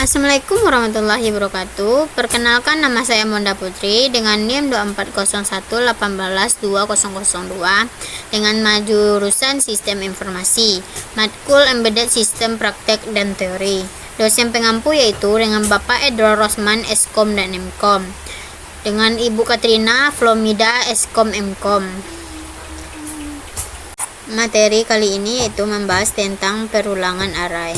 Assalamualaikum warahmatullahi wabarakatuh. Perkenalkan, nama saya Monda Putri dengan NIM 2401181202 dengan jurusan Sistem Informasi, matkul Embedded System Praktek dan Teori. Dosen pengampu yaitu dengan Bapak Edward Rosman, Eskom dan Mkom, dengan Ibu Katrina Flomida, Eskom Mkom. Materi kali ini yaitu membahas tentang perulangan array.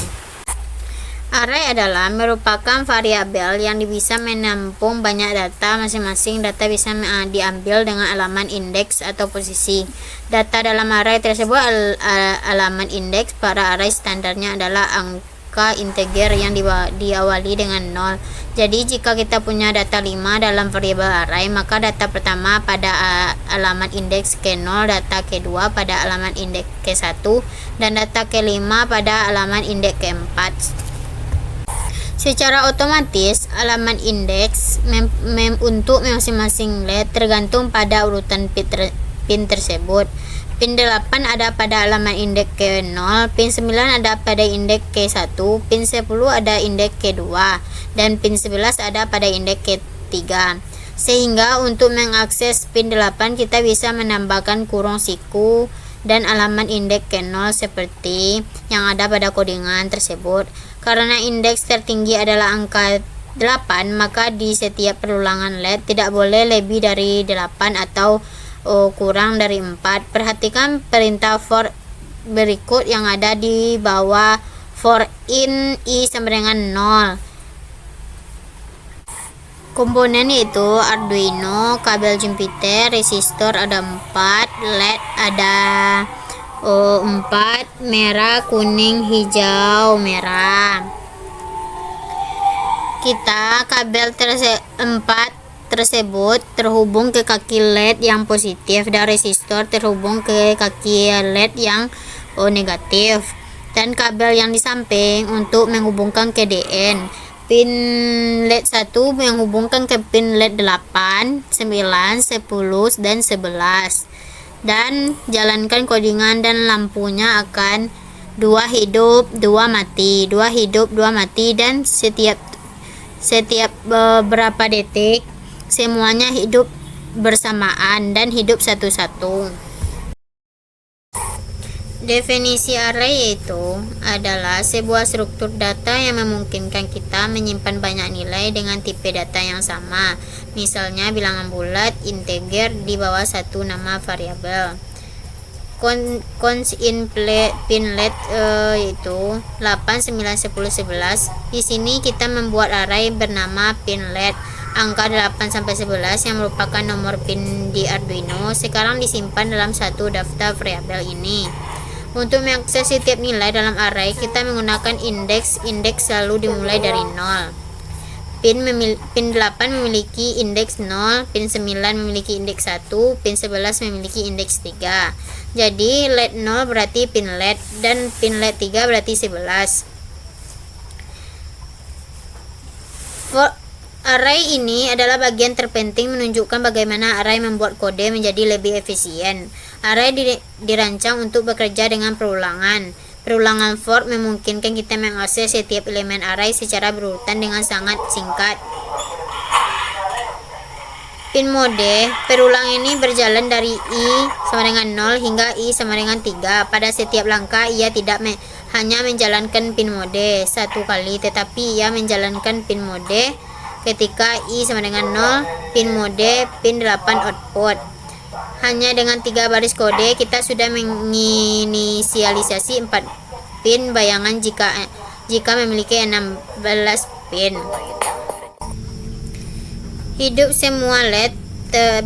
Array adalah merupakan variabel yang bisa menampung banyak data. Masing-masing data bisa diambil dengan alamat indeks atau posisi. Data dalam array tersebut alamat indeks. Pada array standarnya adalah angka integer yang diawali dengan 0. Jadi jika kita punya data 5 dalam variabel array, maka data pertama pada alamat indeks ke0, data kedua pada alamat indeks ke1, dan data kelima pada alamat indeks ke4. Secara otomatis, alamat indeks untuk masing-masing LED tergantung pada urutan pin tersebut. Pin 8 ada pada alamat indeks ke0, pin 9 ada pada indeks ke1, pin 10 ada indeks ke2, dan pin 11 ada pada indeks ke3. Sehingga untuk mengakses pin 8 kita bisa menambahkan kurung siku dan alamat indeks ke0 seperti yang ada pada kodingan tersebut. Karena indeks tertinggi adalah angka 8, maka di setiap perulangan LED tidak boleh lebih dari 8 atau kurang dari 4. Perhatikan perintah for berikut yang ada di bawah. For in i sama dengan 0. Komponen yaitu Arduino, kabel Jupiter, resistor ada 4, LED ada 4, merah, kuning, hijau, merah. Kabel 4 tersebut terhubung ke kaki LED yang positif dan resistor terhubung ke kaki LED yang negatif, dan kabel yang di samping untuk menghubungkan ke DN. Pin LED 1 menghubungkan ke pin LED 8, 9, 10, dan 11. Dan jalankan kodingan dan lampunya akan 2 hidup 2 mati, 2 hidup 2 mati, dan setiap beberapa detik semuanya hidup bersamaan dan hidup satu-satu. Definisi array yaitu adalah sebuah struktur data yang memungkinkan kita menyimpan banyak nilai dengan tipe data yang sama. Misalnya bilangan bulat, integer di bawah satu nama variabel. Cons in pin LED yaitu 8, 9, 10, 11. Di sini kita membuat array bernama pin LED. Angka 8 sampai 11 yang merupakan nomor pin di Arduino sekarang disimpan dalam satu daftar variabel ini. Untuk mengakses setiap nilai dalam array, kita menggunakan indeks. Indeks selalu dimulai dari 0. Pin 8 memiliki indeks 0, pin 9 memiliki indeks 1, pin 11 memiliki indeks 3. Jadi LED 0 berarti pin LED, dan pin LED 3 berarti 11. Array ini adalah bagian terpenting menunjukkan bagaimana array membuat kode menjadi lebih efisien. Array dirancang untuk bekerja dengan perulangan. Perulangan for memungkinkan kita mengakses setiap elemen array secara berurutan dengan sangat singkat. Pin mode perulang ini berjalan dari i sama dengan 0 hingga i sama dengan 3. Pada setiap langkah ia tidak hanya menjalankan pin mode satu kali, tetapi ia menjalankan pin mode ketika i sama dengan 0, pin mode pin 8 output. Hanya dengan 3 baris kode kita sudah menginisialisasi 4 pin bayangan jika memiliki 16 pin. Hidup semua LED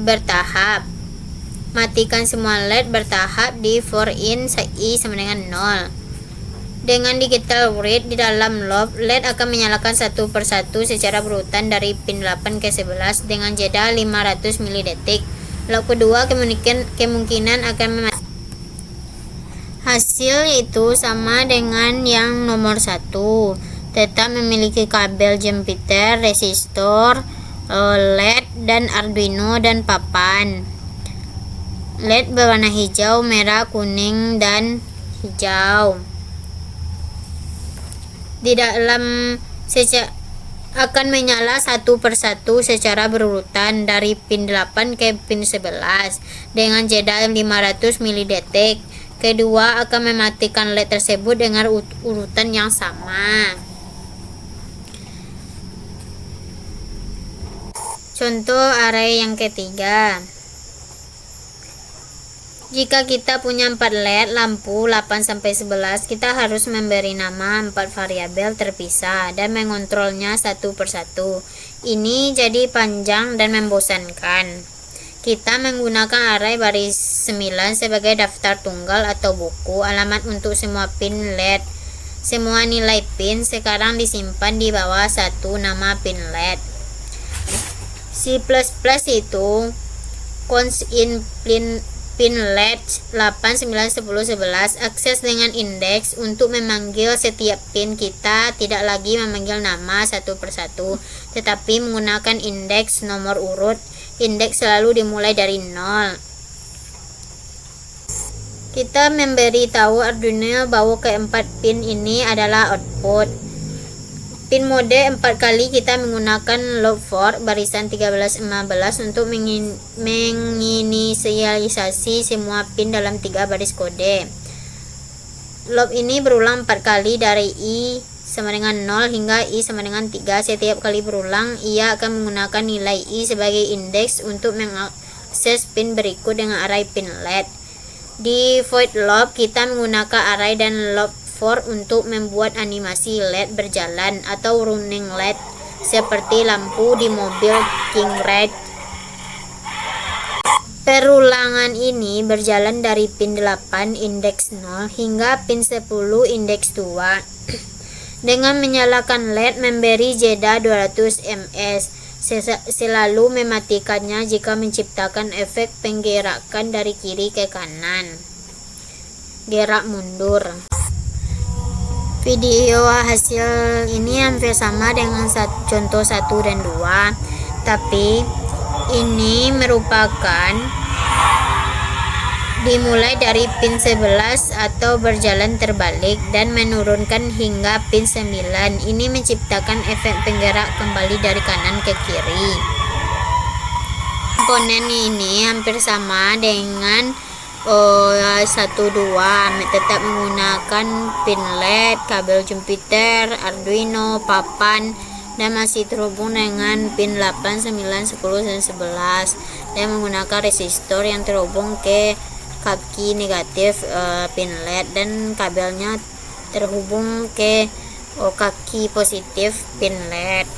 bertahap. Matikan semua LED bertahap di for in i sama dengan 0. Dengan digital read di dalam loop, LED akan menyalakan satu persatu secara berurutan dari pin 8 ke 11 dengan jeda 500 milidetik. Loop kedua kemungkinan akan mematikan. Hasil itu sama dengan yang nomor 1. Tetap memiliki kabel Jupiter, resistor, LED, dan Arduino dan papan. LED berwarna hijau, merah, kuning, dan hijau. Di dalam akan menyala satu persatu secara berurutan dari pin 8 ke pin 11 dengan jeda 500 mDt. Kedua akan mematikan LED tersebut dengan urutan yang sama. Contoh array yang ketiga. Jika kita punya 4 LED lampu 8-11, kita harus memberi nama 4 variabel terpisah dan mengontrolnya satu persatu. Ini jadi panjang dan membosankan. Kita menggunakan array baris 9 sebagai daftar tunggal atau buku alamat untuk semua pin LED. Semua nilai pin sekarang disimpan di bawah satu nama pin LED. C++ itu const in pin LED 8, 9, 10, 11 akses dengan indeks untuk memanggil setiap pin. Kita tidak lagi memanggil nama satu persatu, tetapi menggunakan indeks nomor urut. Indeks selalu dimulai dari 0. Kita memberi tahu Arduino bahwa keempat pin ini adalah output. Pin mode 4 kali kita menggunakan loop for barisan 13-15 untuk menginisialisasi semua pin dalam 3 baris kode. Loop ini berulang 4 kali dari i sama dengan 0 hingga i sama dengan 3. Setiap kali berulang, ia akan menggunakan nilai i sebagai indeks untuk mengakses pin berikut dengan array pin LED. Di void loop, kita menggunakan array dan loop for untuk membuat animasi LED berjalan atau running LED seperti lampu di mobil King Red. Perulangan ini berjalan dari pin 8 indeks 0 hingga pin 10 indeks 2. Dengan menyalakan LED memberi jeda 200 ms, selalu mematikannya jika menciptakan efek penggerakan dari kiri ke kanan. Gerak mundur. Video hasil ini hampir sama dengan contoh 1 dan 2, tapi ini merupakan dimulai dari pin 11 atau berjalan terbalik dan menurunkan hingga pin 9. Ini menciptakan efek penggerak kembali dari kanan ke kiri. Komponen ini hampir sama dengan 1, 2, tetap menggunakan pin LED, kabel Jupiter, Arduino, papan, dan masih terhubung dengan pin 8, 9, 10, dan 11 dan menggunakan resistor yang terhubung ke kaki negatif pin LED dan kabelnya terhubung ke kaki positif pin LED.